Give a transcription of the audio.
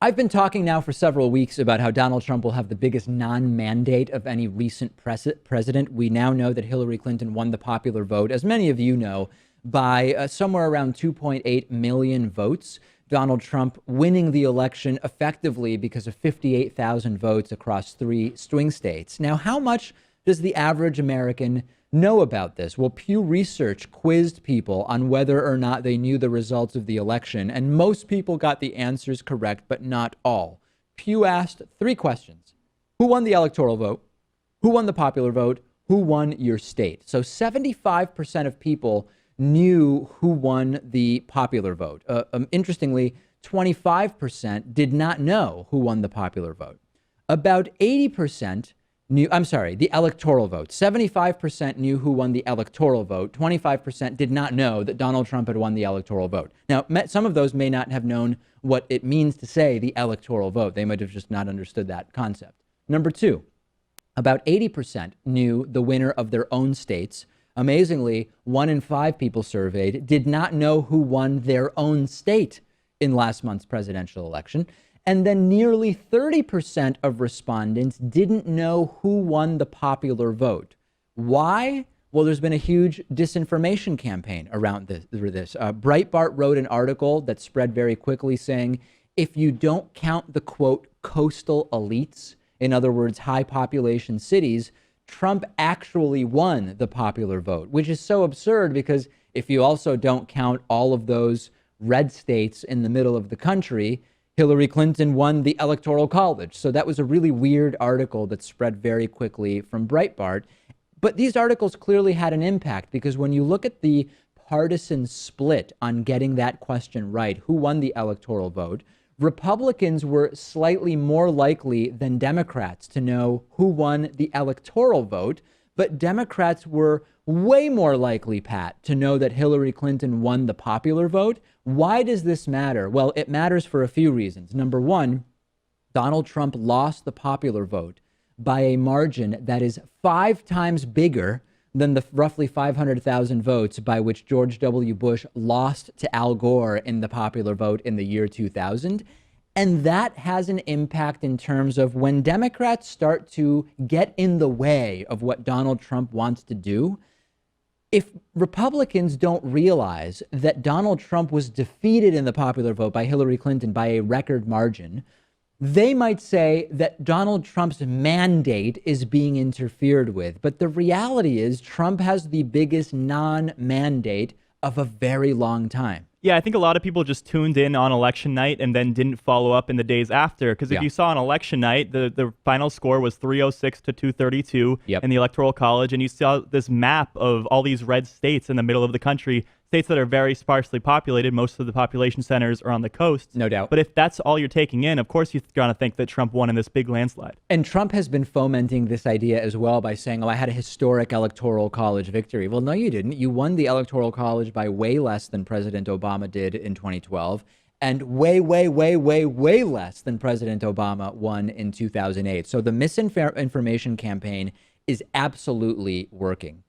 I've been talking now for several weeks about how Donald Trump will have the biggest non-mandate of any recent president. We now know that Hillary Clinton won the popular vote, as many of you know, by somewhere around 2.8 million votes. Donald Trump winning the election effectively because of 58,000 votes across 3 swing states. Now, how much does the average American know about this? Well, Pew Research quizzed people on whether or not they knew the results of the election, and most people got the answers correct, but not all. Pew asked 3 questions. Who won the electoral vote? Who won the popular vote? Who won your state? So 75% of people knew who won the popular vote. Interestingly, 25% did not know who won the popular vote. About 80% the electoral vote. 75% knew who won the electoral vote. 25% did not know that Donald Trump had won the electoral vote. Now, some of those may not have known what it means to say the electoral vote. They might have just not understood that concept. Number 2, about 80% knew the winner of their own states. Amazingly, 1 in 5 people surveyed did not know who won their own state in last month's presidential election. And then nearly 30% of respondents didn't know who won the popular vote. Why? Well, there's been a huge disinformation campaign around this. Breitbart wrote an article that spread very quickly saying, if you don't count the, quote, coastal elites, in other words, high population cities, Trump actually won the popular vote, which is so absurd because if you also don't count all of those red states in the middle of the country, Hillary Clinton won the Electoral College. So that was a really weird article that spread very quickly from Breitbart. But these articles clearly had an impact because when you look at the partisan split on getting that question right, who won the electoral vote, Republicans were slightly more likely than Democrats to know who won the electoral vote, but Democrats were way more likely, Pat, to know that Hillary Clinton won the popular vote. Why does this matter? Well, it matters for a few reasons. Number 1, Donald Trump lost the popular vote by a margin that is 5 times bigger than the roughly 500,000 votes by which George W. Bush lost to Al Gore in the popular vote in the year 2000. And that has an impact in terms of when Democrats start to get in the way of what Donald Trump wants to do. If Republicans don't realize that Donald Trump was defeated in the popular vote by Hillary Clinton by a record margin, they might say that Donald Trump's mandate is being interfered with. But the reality is Trump has the biggest non-mandate of a very long time. Yeah, I think a lot of people just tuned in on election night and then didn't follow up in the days after. Because if you saw on election night, the final score was 306 to 232 in the Electoral College. And you saw this map of all these red states in the middle of the country, states that are very sparsely populated. Most of the population centers are on the coast. No doubt. But if that's all you're taking in, of course, you're going to think that Trump won in this big landslide. And Trump has been fomenting this idea as well by saying, oh, I had a historic Electoral College victory. Well, no, you didn't. You won the Electoral College by way less than President Obama did in 2012 and way less than President Obama won in 2008. So the misinformation campaign is absolutely working.